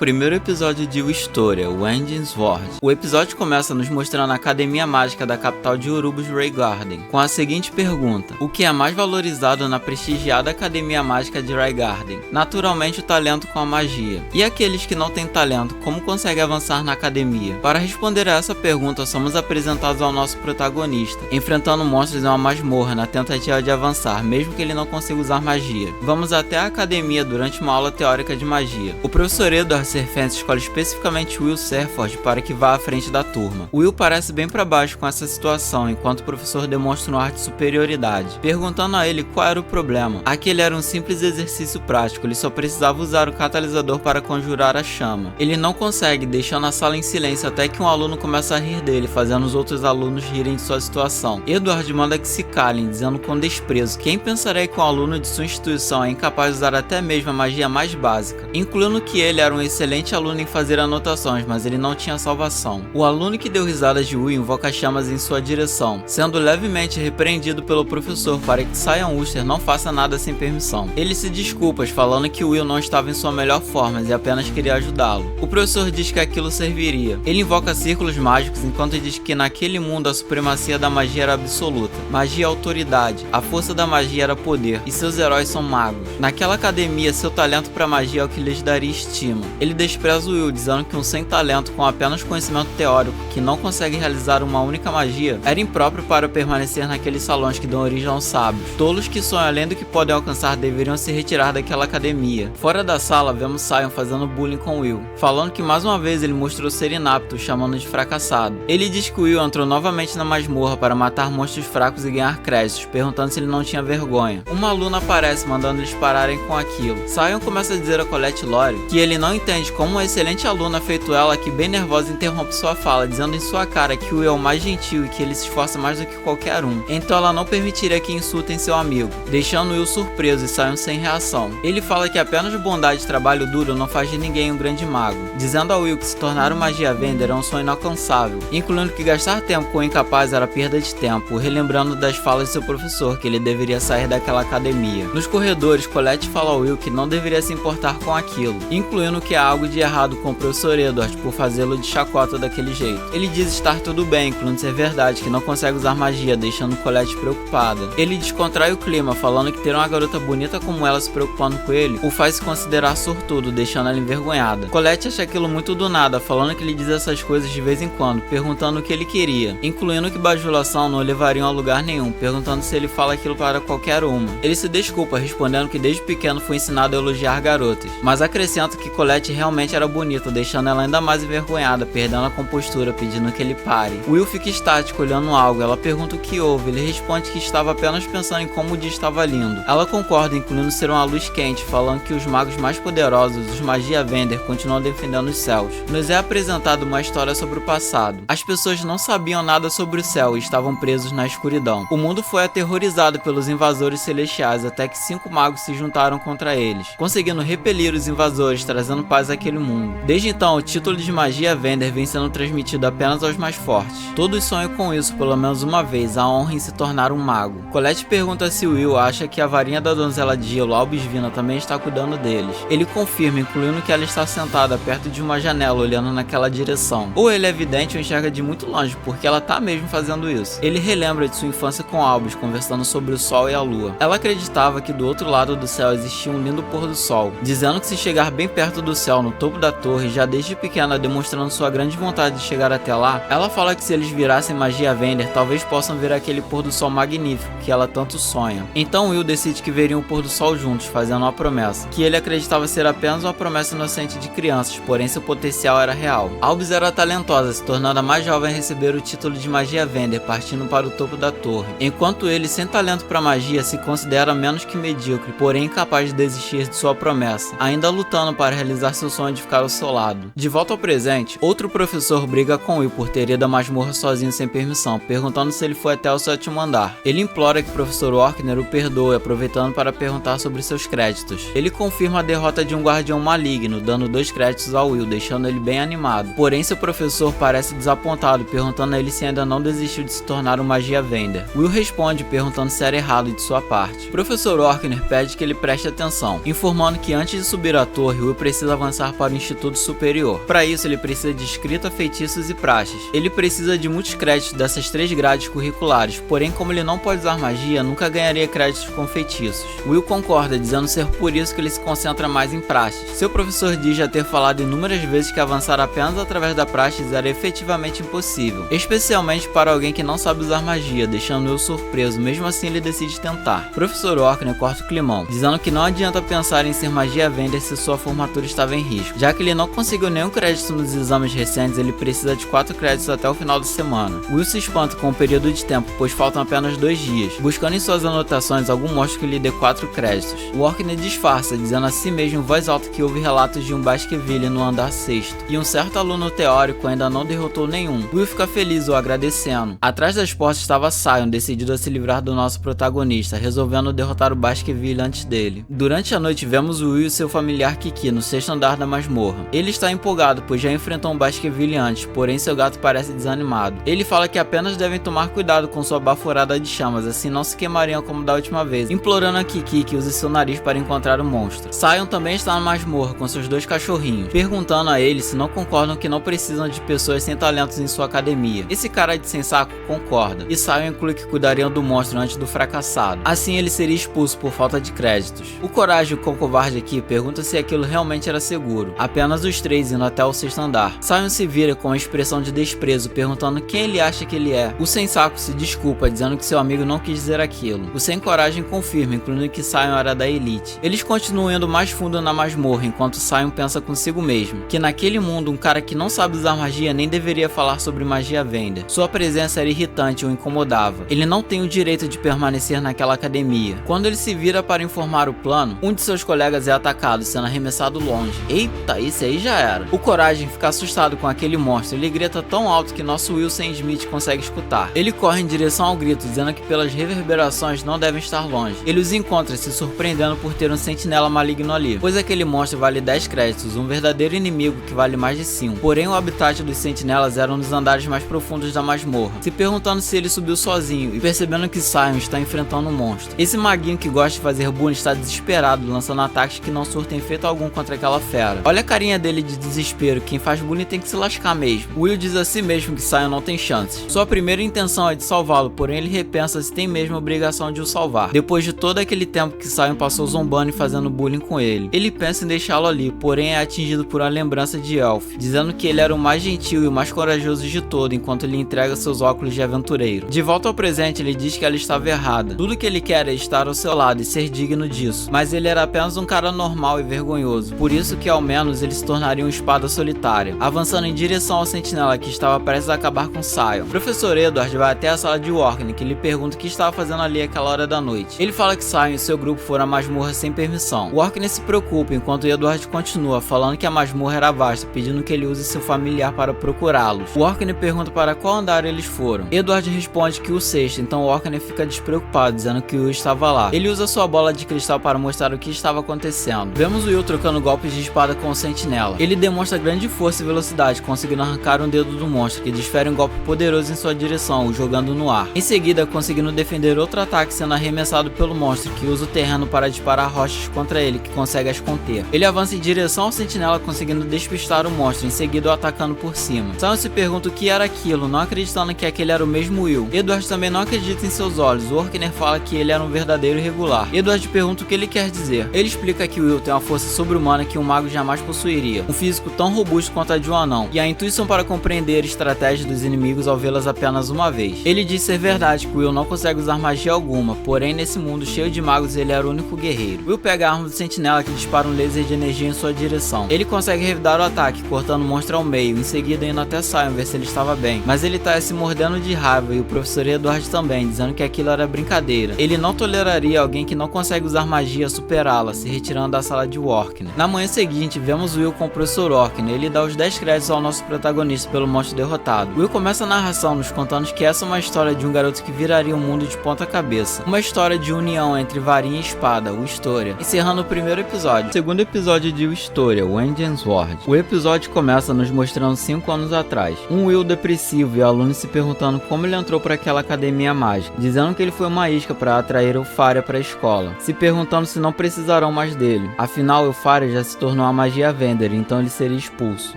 Primeiro episódio de O História, o Ending Sword. O episódio começa nos mostrando a Academia Mágica da capital de Urubus Raygarden, com a seguinte pergunta: o que é mais valorizado na prestigiada Academia Mágica de Raygarden? Naturalmente o talento com a magia. E aqueles que não têm talento, como conseguem avançar na academia? Para responder a essa pergunta, somos apresentados ao nosso protagonista, enfrentando monstros em uma masmorra na tentativa de avançar, mesmo que ele não consiga usar magia. Vamos até a academia durante uma aula teórica de magia. O professor Edward Serfense escolhe especificamente Will Serford para que vá à frente da turma. Will parece bem para baixo com essa situação, enquanto o professor demonstra um ar de superioridade, perguntando a ele qual era o problema. Aquele era um simples exercício prático, ele só precisava usar o catalisador para conjurar a chama. Ele não consegue, deixando a sala em silêncio até que um aluno começa a rir dele, fazendo os outros alunos rirem de sua situação. Edward manda que se calem, dizendo com desprezo: quem pensaria que um aluno de sua instituição é incapaz de usar até mesmo a magia mais básica, incluindo que ele era um excelente aluno em fazer anotações, mas ele não tinha salvação. O aluno que deu risadas de Will invoca chamas em sua direção, sendo levemente repreendido pelo professor para que Sion Wooster não faça nada sem permissão. Ele se desculpa, falando que Will não estava em sua melhor forma e apenas queria ajudá-lo. O professor diz que aquilo serviria. Ele invoca círculos mágicos enquanto diz que naquele mundo a supremacia da magia era absoluta. Magia é autoridade, a força da magia era poder, e seus heróis são magos. Naquela academia, seu talento para magia é o que lhes daria estima. Ele despreza Will, dizendo que um sem talento com apenas conhecimento teórico que não consegue realizar uma única magia era impróprio para permanecer naqueles salões que dão origem aos sábios. Tolos que sonham além do que podem alcançar deveriam se retirar daquela academia. Fora da sala, vemos Sion fazendo bullying com Will, falando que mais uma vez ele mostrou ser inapto, chamando de fracassado. Ele diz que Will entrou novamente na masmorra para matar monstros fracos e ganhar créditos, perguntando se ele não tinha vergonha. Uma aluna aparece, mandando eles pararem com aquilo. Sion começa a dizer a Colette Lore que ele não entende como uma excelente aluna feito ela, que bem nervosa interrompe sua fala, dizendo em sua cara que Will é o mais gentil e que ele se esforça mais do que qualquer um. Então ela não permitiria que insultem seu amigo, deixando Will surpreso e Sion sem reação. Ele fala que apenas bondade e trabalho duro não faz de ninguém um grande mago, dizendo a Will que se tornar um magia vender é um sonho inalcançável, incluindo que gastar tempo com o incapaz era perda de tempo, relembrando das falas de seu professor que ele deveria sair daquela academia. Nos corredores, Colette fala ao Will que não deveria se importar com aquilo, incluindo que há algo de errado com o professor Edward por fazê-lo de chacota daquele jeito. Ele diz estar tudo bem, incluindo ser verdade que não consegue usar magia, deixando Colette preocupada. Ele descontrai o clima, falando que ter uma garota bonita como ela se preocupando com ele o faz se considerar sortudo, deixando ela envergonhada. Colette acha aquilo muito do nada, falando que ele diz essas coisas de vez em quando, perguntando o que ele queria, incluindo que bajulação não o levariam a lugar nenhum, perguntando se ele fala aquilo para qualquer uma. Ele se desculpa, respondendo que desde pequeno foi ensinado a elogiar garotas, mas acrescenta que Colette realmente era bonita, deixando ela ainda mais envergonhada, perdendo a compostura, pedindo que ele pare. Will fica estático olhando algo, ela pergunta o que houve, ele responde que estava apenas pensando em como o dia estava lindo. Ela concorda, incluindo ser uma luz quente, falando que os magos mais poderosos, os Magia Vender, continuam defendendo os céus. Nos é apresentada uma história sobre o passado. As pessoas não sabiam nada sobre o céu e estavam presos na escuridão. O mundo foi aterrorizado pelos invasores celestiais até que 5 magos se juntaram contra eles, conseguindo repelir os invasores, trazendo paz àquele mundo. Desde então, o título de Magia Vender vem sendo transmitido apenas aos mais fortes. Todos sonham com isso pelo menos uma vez, a honra em se tornar um mago. Colette pergunta se Will acha que a varinha da donzela de gelo, Albisvina, também está cuidando deles. Ele confirma, incluindo que ela está sentada perto de uma janela olhando naquela direção. Ou ele é evidente ou enxerga de muito longe, porque ela tá mesmo fazendo isso. Ele relembra de sua infância com Albus, conversando sobre o sol e a lua. Ela acreditava que do outro lado do céu existia um lindo pôr do sol, dizendo que se chegar bem perto do céu, no topo da torre, já desde pequena demonstrando sua grande vontade de chegar até lá, ela fala que se eles virassem Magia Vender, talvez possam ver aquele pôr do sol magnífico que ela tanto sonha. Então Will decide que veriam o pôr do sol juntos, fazendo uma promessa, que ele acreditava ser apenas uma promessa inocente de crianças, porém seu potencial era real. Albus era talentosa, se tornando a mais jovem a receber o título de Magia Vender, partindo para o topo da torre, enquanto ele, sem talento para magia, se considera menos que medíocre, porém incapaz de desistir de sua promessa, ainda lutando para realizar seu sonho de ficar ao seu lado. De volta ao presente, outro professor briga com Will por ter ido à masmorra sozinho sem permissão, perguntando se ele foi até o 7º andar. Ele implora que o professor Orkner o perdoe, aproveitando para perguntar sobre seus créditos. Ele confirma a derrota de um guardião maligno, dando 2 créditos ao Will, deixando ele bem animado. Porém, seu professor parece desapontado, perguntando a ele se ainda não desistiu de se tornar um Magia Vender. Will responde, perguntando se era errado de sua parte. O professor Orkner pede que ele preste atenção, informando que antes de subir à torre, Will precisa avançar avançar para o Instituto Superior. Para isso, ele precisa de escrita, feitiços e praxes. Ele precisa de muitos créditos dessas 3 grades curriculares, porém, como ele não pode usar magia, nunca ganharia créditos com feitiços. Will concorda, dizendo ser por isso que ele se concentra mais em praxes. Seu professor diz já ter falado inúmeras vezes que avançar apenas através da praxes era efetivamente impossível, especialmente para alguém que não sabe usar magia, deixando Will surpreso. Mesmo assim, ele decide tentar. Professor Orkney corta o climão, dizendo que não adianta pensar em ser magia vender se sua formatura estava em risco. Já que ele não conseguiu nenhum crédito nos exames recentes, ele precisa de 4 créditos até o final da semana. Will se espanta com o período de tempo, pois faltam apenas 2 dias, buscando em suas anotações algum monstro que lhe dê 4 créditos. O Orkney disfarça, dizendo a si mesmo em voz alta que houve relatos de um Baskerville no andar 6º, e um certo aluno teórico ainda não derrotou nenhum. Will fica feliz o agradecendo. Atrás das portas estava Sion, decidido a se livrar do nosso protagonista, resolvendo derrotar o Baskerville antes dele. Durante a noite vemos o Will e seu familiar Kiki no 6º andar da masmorra. Ele está empolgado, pois já enfrentou um Baskerville antes, porém seu gato parece desanimado. Ele fala que apenas devem tomar cuidado com sua baforada de chamas, assim não se queimariam como da última vez, implorando a Kiki que use seu nariz para encontrar o monstro. Sion também está na masmorra com seus 2 cachorrinhos, perguntando a ele se não concordam que não precisam de pessoas sem talentos em sua academia. Esse cara de sem saco concorda, e Sion inclui que cuidariam do monstro antes do fracassado. Assim ele seria expulso por falta de créditos. O Coragem, o cão covarde aqui, pergunta se aquilo realmente era seguro. Apenas os 3 indo até o 6º andar. Sion se vira com uma expressão de desprezo, perguntando quem ele acha que ele é. O sem saco se desculpa, dizendo que seu amigo não quis dizer aquilo. O sem coragem confirma, incluindo que Sion era da elite. Eles continuam indo mais fundo na masmorra, enquanto Sion pensa consigo mesmo, que naquele mundo um cara que não sabe usar magia nem deveria falar sobre magia venda. Sua presença era irritante e o incomodava. Ele não tem o direito de permanecer naquela academia. Quando ele se vira para informar o plano, um de seus colegas é atacado, sendo arremessado longe. Eita, esse aí já era. O Coragem fica assustado com aquele monstro. Ele grita tão alto que nosso Wilson Smith consegue escutar. Ele corre em direção ao grito, dizendo que pelas reverberações não devem estar longe. Ele os encontra, se surpreendendo por ter um sentinela maligno ali, pois aquele monstro vale 10 créditos, um verdadeiro inimigo que vale mais de 5. Porém, o habitat dos sentinelas era nos andares mais profundos da masmorra, se perguntando se ele subiu sozinho e percebendo que Sion está enfrentando um monstro. Esse maguinho que gosta de fazer bullying está desesperado, lançando ataques que não surtem efeito algum contra aquela fera. Olha a carinha dele de desespero, quem faz bullying tem que se lascar mesmo. Will diz a si mesmo que Sion não tem chances. Sua primeira intenção é de salvá-lo, porém ele repensa se tem mesmo a obrigação de o salvar, depois de todo aquele tempo que Sion passou zombando e fazendo bullying com ele. Ele pensa em deixá-lo ali, porém é atingido por uma lembrança de Elf, dizendo que ele era o mais gentil e o mais corajoso de todo, enquanto ele entrega seus óculos de aventureiro. De volta ao presente, ele diz que ela estava errada. Tudo que ele quer é estar ao seu lado e ser digno disso, mas ele era apenas um cara normal e vergonhoso, por isso que ao menos ele se tornaria um espada solitária. Avançando em direção ao sentinela que estava prestes a acabar com Sion, Professor Edward vai até a sala de Orkney, que lhe pergunta o que estava fazendo ali àquela hora da noite. Ele fala que Sion e seu grupo foram à masmorra sem permissão. O Orkney se preocupa enquanto Edward continua, falando que a masmorra era vasta, pedindo que ele use seu familiar para procurá-los. O Orkney pergunta para qual andar eles foram. Edward responde que o 6º, então o Orkney fica despreocupado, dizendo que o Will estava lá. Ele usa sua bola de cristal para mostrar o que estava acontecendo. Vemos o Will trocando golpes de espada com o sentinela. Ele demonstra grande força e velocidade, conseguindo arrancar um dedo do monstro, que desfere um golpe poderoso em sua direção, o jogando no ar. Em seguida, conseguindo defender outro ataque sendo arremessado pelo monstro, que usa o terreno para disparar rochas contra ele, que consegue as conter. Ele avança em direção ao sentinela, conseguindo despistar o monstro, em seguida o atacando por cima. Sion se pergunta o que era aquilo, não acreditando que aquele era o mesmo Will. Edward também não acredita em seus olhos. O Orkney fala que ele era um verdadeiro irregular. Edward pergunta o que ele quer dizer. Ele explica que Will tem uma força sobre-humana que um mago jamais possuiria, um físico tão robusto quanto a de um anão, e a intuição para compreender estratégias dos inimigos ao vê-las apenas uma vez. Ele diz ser verdade que Will não consegue usar magia alguma, porém nesse mundo cheio de magos ele era o único guerreiro. Will pega a arma do sentinela que dispara um laser de energia em sua direção. Ele consegue revidar o ataque, cortando o monstro ao meio, em seguida indo até Sion ver se ele estava bem, mas ele tá se mordendo de raiva, e o professor Edward também, dizendo que aquilo era brincadeira. Ele não toleraria alguém que não consegue usar magia superá-la, se retirando da sala de Orkney. Na manhã seguinte, vemos Will com o professor Orkney. Ele dá os 10 créditos ao nosso protagonista pelo monstro derrotado. Will começa a narração nos contando que essa é uma história de um garoto que viraria o mundo de ponta cabeça. Uma história de união entre varinha e espada, o História. Encerrando o primeiro episódio. O segundo episódio de O História, o Ending Sword. O episódio começa nos mostrando 5 anos atrás. Um Will depressivo e aluno se perguntando como ele entrou para aquela academia mágica, dizendo que ele foi uma isca para atrair Eupharia para a escola, se perguntando se não precisarão mais dele. Afinal, Eupharia já se tornou tornou a magia Vender, então ele seria expulso.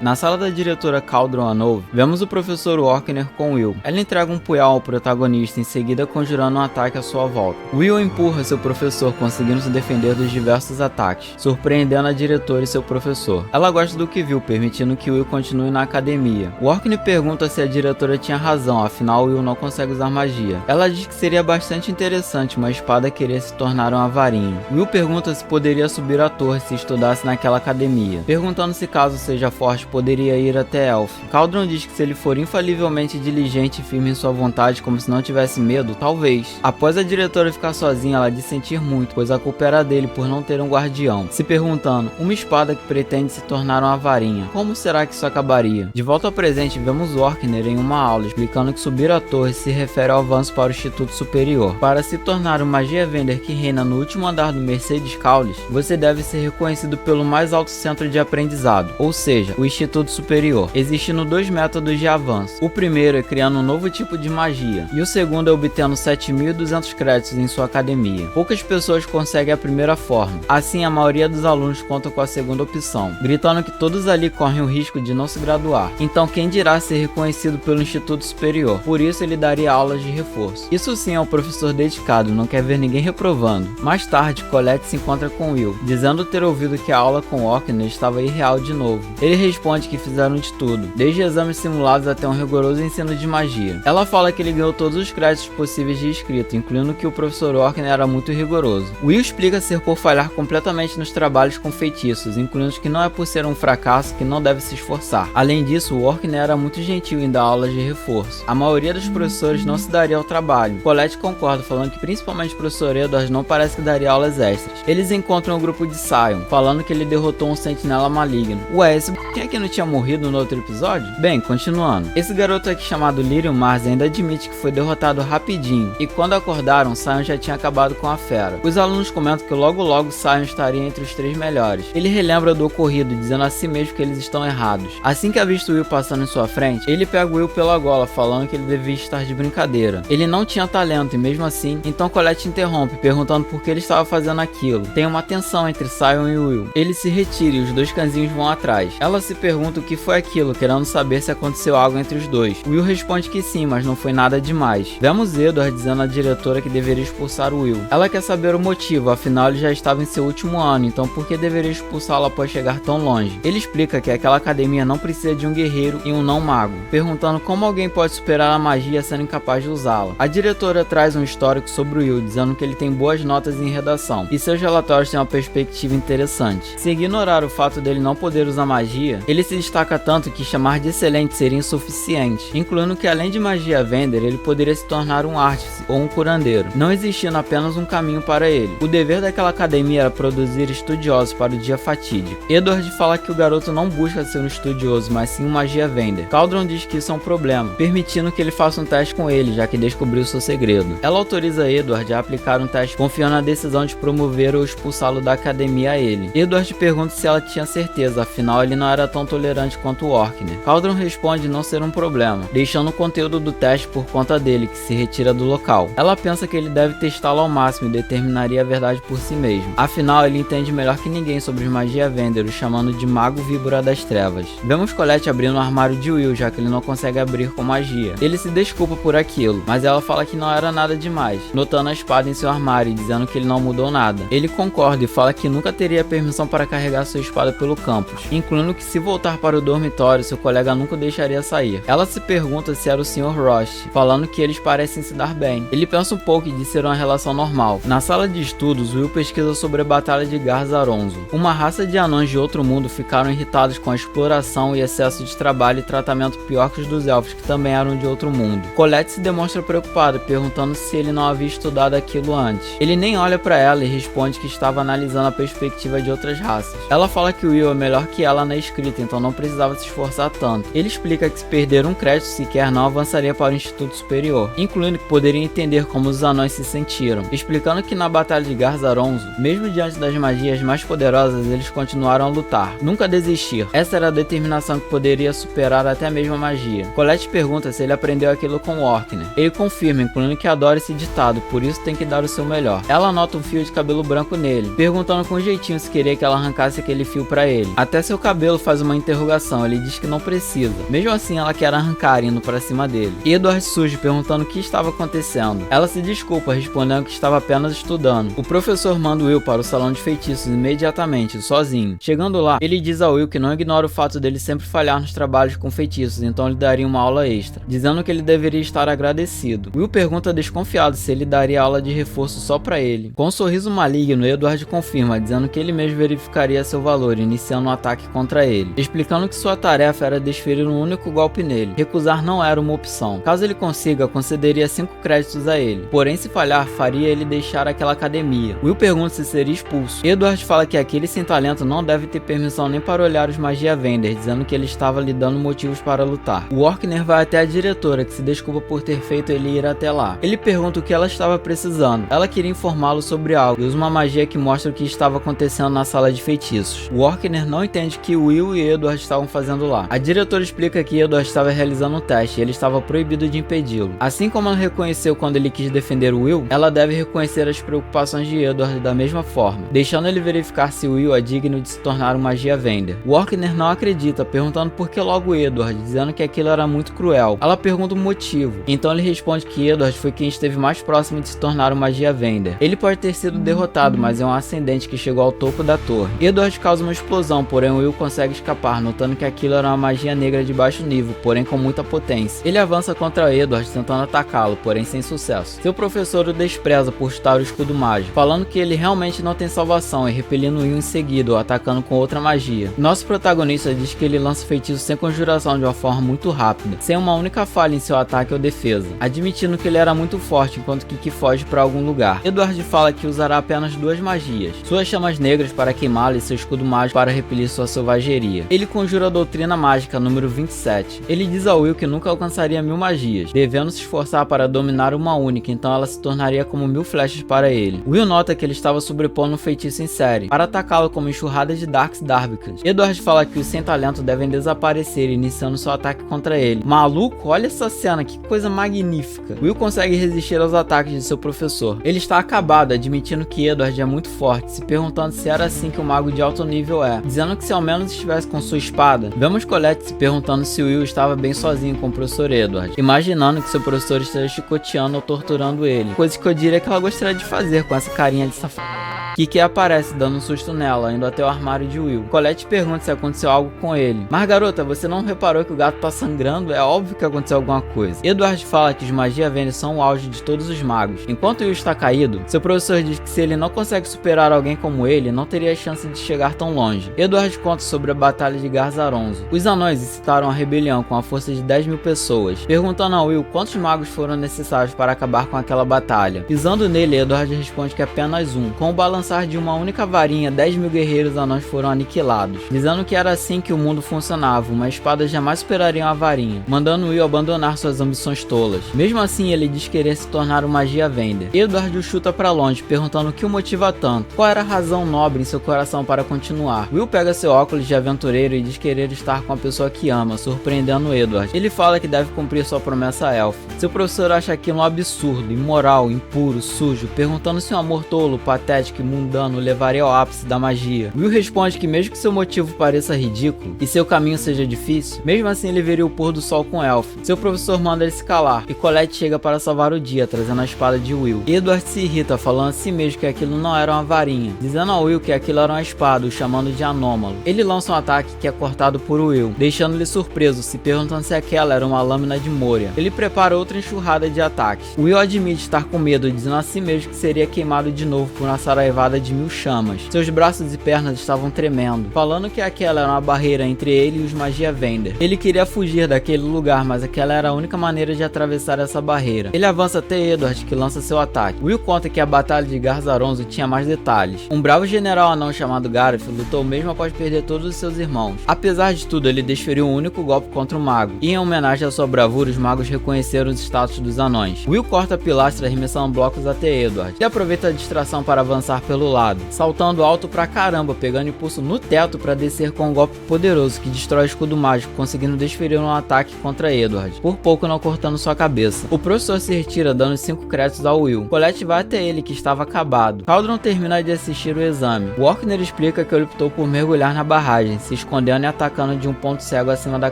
Na sala da diretora Cauldron Anove, vemos o professor Orkner com Will. Ela entrega um punhal ao protagonista, em seguida conjurando um ataque à sua volta. Will empurra seu professor, conseguindo se defender dos diversos ataques, surpreendendo a diretora e seu professor. Ela gosta do que viu, permitindo que Will continue na academia. Orkner pergunta se a diretora tinha razão, afinal Will não consegue usar magia. Ela diz que seria bastante interessante uma espada querer se tornar uma varinha. Will pergunta se poderia subir a torre se estudasse naquela academia, perguntando se caso seja forte poderia ir até Elf. Cauldron diz que se ele for infalivelmente diligente e firme em sua vontade como se não tivesse medo, talvez. Após a diretora ficar sozinha, ela diz sentir muito, pois a culpa era dele por não ter um guardião, se perguntando, uma espada que pretende se tornar uma varinha, como será que isso acabaria? De volta ao presente, vemos Orkner em uma aula, explicando que subir a torre se refere ao avanço para o Instituto Superior. Para se tornar um magia Vender que reina no último andar do Mercedes Callis, você deve ser reconhecido pelo mais alto centro de aprendizado, ou seja, o Instituto Superior, existindo 2 métodos de avanço. O primeiro é criando um novo tipo de magia, e o segundo é obtendo 7.200 créditos em sua academia. Poucas pessoas conseguem a primeira forma, assim a maioria dos alunos conta com a segunda opção, gritando que todos ali correm o risco de não se graduar. Então quem dirá ser reconhecido pelo Instituto Superior? Por isso ele daria aulas de reforço. Isso sim é um professor dedicado, não quer ver ninguém reprovando. Mais tarde, Colette se encontra com Will, dizendo ter ouvido que a aula com Orkner estava irreal de novo. Ele responde que fizeram de tudo, desde exames simulados até um rigoroso ensino de magia. Ela fala que ele ganhou todos os créditos possíveis de escrita, incluindo que o professor Orkner era muito rigoroso. Will explica ser por falhar completamente nos trabalhos com feitiços, incluindo que não é por ser um fracasso que não deve se esforçar. Além disso, o Orkner era muito gentil em dar aulas de reforço. A maioria dos professores não se daria ao trabalho. Colette concorda, falando que principalmente o professor Edward não parece que daria aulas extras. Eles encontram o grupo de Sion, falando que ele derrotou um sentinela maligno. Ué, esse quem é que não tinha morrido no outro episódio? Bem, continuando. Esse garoto aqui chamado Lyrium Mars ainda admite que foi derrotado rapidinho, e quando acordaram, Sion já tinha acabado com a fera. Os alunos comentam que logo Sion estaria entre os 3 melhores. Ele relembra do ocorrido, dizendo a si mesmo que eles estão errados. Assim que avista o Will passando em sua frente, ele pega o Will pela gola, falando que ele devia estar de brincadeira. Ele não tinha talento e mesmo assim, então Colette interrompe, perguntando por que ele estava fazendo aquilo. Tem uma tensão entre Sion e Will. Ele se retira e os 2 cãezinhos vão atrás. Ela se pergunta o que foi aquilo, querendo saber se aconteceu algo entre os dois. Will responde que sim, mas não foi nada demais. Vemos Edward dizendo à diretora que deveria expulsar o Will. Ela quer saber o motivo, afinal ele já estava em seu último ano, então por que deveria expulsá-lo após chegar tão longe? Ele explica que aquela academia não precisa de um guerreiro e um não mago, perguntando como alguém pode superar a magia sendo incapaz de usá-la. A diretora traz um histórico sobre o Will, dizendo que ele tem boas notas em redação, e seus relatórios têm uma perspectiva interessante. Se ignorar o fato dele não poder usar magia, ele se destaca tanto que chamar de excelente seria insuficiente, incluindo que além de magia Vender, ele poderia se tornar um artífice ou um curandeiro, não existindo apenas um caminho para ele. O dever daquela academia era produzir estudiosos para o dia fatídico. Edward fala que o garoto não busca ser um estudioso, mas sim um magia Vender. Cauldron diz que isso é um problema, permitindo que ele faça um teste com ele, já que descobriu seu segredo. Ela autoriza Edward a aplicar um teste, confiando na decisão de promover ou expulsá-lo da academia a ele. Edward pergunta se ela tinha certeza, afinal ele não era tão tolerante quanto o Orkner. Cauldron responde não ser um problema, deixando o conteúdo do teste por conta dele, que se retira do local. Ela pensa que ele deve testá-lo ao máximo e determinaria a verdade por si mesmo. Afinal, ele entende melhor que ninguém sobre os magia Vender, o chamando de Mago Víbora das Trevas. Vemos Colette abrindo o armário de Will, já que ele não consegue abrir com magia. Ele se desculpa por aquilo, mas ela fala que não era nada demais, notando a espada em seu armário e dizendo que ele não mudou nada. Ele concorda e fala que nunca teria permissão para carregar sua espada pelo campus, incluindo que se voltar para o dormitório, seu colega nunca o deixaria sair. Ela se pergunta se era o Sr. Rost, falando que eles parecem se dar bem. Ele pensa um pouco e diz ser uma relação normal. Na sala de estudos, Will pesquisa sobre a Batalha de Garzaronzo. Uma raça de anões de outro mundo ficaram irritados com a exploração e excesso de trabalho e tratamento pior que os dos elfos, que também eram de outro mundo. Colette se demonstra preocupada, perguntando se ele não havia estudado aquilo antes. Ele nem olha para ela e responde que estava analisando a perspectiva de outras raças. Ela fala que Will é melhor que ela na escrita, então não precisava se esforçar tanto. Ele explica que se perder um crédito sequer não avançaria para o Instituto Superior, incluindo que poderia entender como os anões se sentiram, explicando que na Batalha de Garzaronzo, mesmo diante das magias mais poderosas, eles continuaram a lutar, nunca desistir. Essa era a determinação que poderia superar até mesmo a magia. Colette pergunta se ele aprendeu aquilo com Orkner. Ele confirma, incluindo que adora esse ditado, por isso tem que dar o seu melhor. Ela nota um fio de cabelo branco nele, perguntando com jeitinho se queria que ela arrancasse passe aquele fio pra ele. Até seu cabelo faz uma interrogação, ele diz que não precisa. Mesmo assim, ela quer arrancar indo pra cima dele. Edward surge perguntando o que estava acontecendo. Ela se desculpa, respondendo que estava apenas estudando. O professor manda Will para o salão de feitiços imediatamente, sozinho. Chegando lá, ele diz a Will que não ignora o fato dele sempre falhar nos trabalhos com feitiços, então lhe daria uma aula extra, dizendo que ele deveria estar agradecido. Will pergunta desconfiado se ele daria aula de reforço só pra ele. Com um sorriso maligno, Edward confirma, dizendo que ele mesmo verificaria seu valor, iniciando um ataque contra ele, explicando que sua tarefa era desferir um único golpe nele. Recusar não era uma opção. Caso ele consiga, concederia 5 créditos a ele. Porém, se falhar, faria ele deixar aquela academia. Will pergunta se seria expulso. Edward fala que aquele sem talento não deve ter permissão nem para olhar os Magia Vendors, dizendo que ele estava lhe dando motivos para lutar. O Orkner vai até a diretora, que se desculpa por ter feito ele ir até lá. Ele pergunta o que ela estava precisando. Ela queria informá-lo sobre algo e usa uma magia que mostra o que estava acontecendo na sala de feitiços. O Orkner não entende que Will e Edward estavam fazendo lá. A diretora explica que Edward estava realizando um teste e ele estava proibido de impedi-lo. Assim como ela reconheceu quando ele quis defender Will, ela deve reconhecer as preocupações de Edward da mesma forma, deixando ele verificar se Will é digno de se tornar um Magia Vendor. O Orkner não acredita, perguntando por que logo Edward, dizendo que aquilo era muito cruel. Ela pergunta o motivo, então ele responde que Edward foi quem esteve mais próximo de se tornar um Magia Vendor. Ele pode ter sido derrotado, mas é um ascendente que chegou ao topo da torre. Edward causa uma explosão, porém Will consegue escapar, notando que aquilo era uma magia negra de baixo nível, porém com muita potência. Ele avança contra Edward, tentando atacá-lo, porém sem sucesso. Seu professor o despreza por estar o escudo mágico, falando que ele realmente não tem salvação e repelindo Will em seguida, ou atacando com outra magia. Nosso protagonista diz que ele lança feitiços sem conjuração de uma forma muito rápida, sem uma única falha em seu ataque ou defesa, admitindo que ele era muito forte enquanto Kiki foge para algum lugar. Edward fala que usará apenas 2 magias, suas chamas negras para queimá-lo e seu escudo mágico para repelir sua selvageria. Ele conjura a doutrina mágica número 27. Ele diz a Will que nunca alcançaria 1000 magias, devendo se esforçar para dominar uma única, então ela se tornaria como 1000 flechas para ele. Will nota que ele estava sobrepondo um feitiço em série, para atacá-lo como enxurrada de Darks Darbicans. Edward fala que os sem talento devem desaparecer, iniciando seu ataque contra ele. Maluco, olha essa cena, que coisa magnífica. Will consegue resistir aos ataques de seu professor. Ele está acabado, admitindo que Edward é muito forte, se perguntando se era assim que um mago de alto nível é, dizendo que se ao menos estivesse com sua espada. Vemos Colette se perguntando se Will estava bem sozinho com o professor Edward, imaginando que seu professor esteja chicoteando ou torturando ele, coisa que eu diria que ela gostaria de fazer com essa carinha de safado. Kiki aparece dando um susto nela, indo até o armário de Will. Colette pergunta se aconteceu algo com ele. Mas garota, você não reparou que o gato tá sangrando? É óbvio que aconteceu alguma coisa. Edward fala que os Magia Vendors são o auge de todos os magos. Enquanto Will está caído, seu professor diz que se ele não consegue superar alguém como ele, não teria chance de chegar tão longe. Edward conta sobre a batalha de Garzaronzo. Os anões incitaram a rebelião com a força de 10.000 pessoas, perguntando a Will quantos magos foram necessários para acabar com aquela batalha. Pisando nele, Edward responde que apenas um. Com o balançar de uma única varinha, 10.000 guerreiros anões foram aniquilados, dizendo que era assim que o mundo funcionava, uma espada jamais superaria uma varinha, mandando Will abandonar suas ambições tolas. Mesmo assim, ele diz querer se tornar um Magia Vendor. Edward o chuta para longe, perguntando o que o motiva tanto, qual era a razão nobre em seu coração para continuar. Will pega seu óculos de aventureiro e diz querer estar com a pessoa que ama, surpreendendo Edward. Ele fala que deve cumprir sua promessa a Elf. Seu professor acha aquilo um absurdo, imoral, impuro, sujo, perguntando se um amor tolo, patético e mundano levaria ao ápice da magia. Will responde que mesmo que seu motivo pareça ridículo e seu caminho seja difícil, mesmo assim ele veria o pôr do sol com Elf. Seu professor manda ele se calar e Colette chega para salvar o dia, trazendo a espada de Will. Edward se irrita, falando a si mesmo que aquilo não era uma varinha, dizendo a Will que aquilo era uma espada, o chamando de anômalo. Ele lança um ataque que é cortado por Will, deixando-lhe surpreso, se perguntando se aquela era uma lâmina de Moria. Ele prepara outra enxurrada de ataques. Will admite estar com medo, dizendo a si mesmo que seria queimado de novo por uma saraivada de 1000 chamas. Seus braços e pernas estavam tremendo, falando que aquela era uma barreira entre ele e os Magia Vendor. Ele queria fugir daquele lugar, mas aquela era a única maneira de atravessar essa barreira. Ele avança até Edward, que lança seu ataque. Will conta que a batalha de Garzaronzo tinha mais detalhes. Um bravo general anão chamado Gareth lutou mesmo após perder todos os seus irmãos. Apesar de tudo, ele desferiu um único golpe contra o mago, e em homenagem à sua bravura, os magos reconheceram os status dos anões. Will corta a pilastra, arremessando blocos até Edward, e aproveita a distração para avançar pelo lado, saltando alto pra caramba, pegando impulso no teto para descer com um golpe poderoso que destrói o escudo mágico, conseguindo desferir um ataque contra Edward, por pouco não cortando sua cabeça. O professor se retira dando 5 créditos ao Will. Colette vai até ele, que estava acabado. Cauldron termina de assistir o exame. Walkner explica que ele optou por mergulhar na barragem, se escondendo e atacando de um ponto cego acima da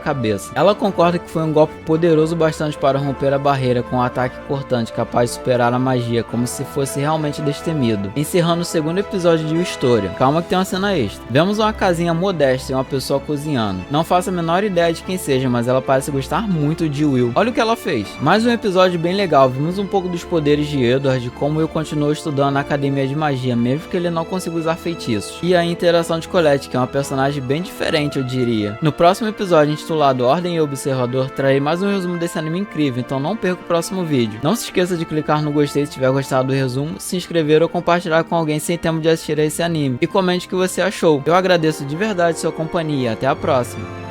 cabeça. Ela concorda que foi um golpe poderoso bastante para romper a barreira com um ataque cortante capaz de superar a magia, como se fosse realmente destemido. Encerrando o segundo episódio de História. Calma que tem uma cena extra. Vemos uma casinha modesta e uma pessoa cozinhando. Não faço a menor ideia de quem seja, mas ela parece gostar muito de Will. Olha o que ela fez. Mais um episódio bem legal. Vimos um pouco dos poderes de Edward e como Will continuou estudando na academia de magia, mesmo que ele não consiga usar feitiços. E a interação de Colette, que é uma personagem bem diferente, eu diria. No próximo episódio, intitulado Ordem e Observador, trarei mais um resumo desse anime incrível, então não perca o próximo vídeo. Não se esqueça de clicar no gostei se tiver gostado do resumo, se inscrever ou compartilhar com alguém sem tempo de assistir a esse anime. E comente o que você achou. Eu agradeço de verdade sua companhia. Até a próxima.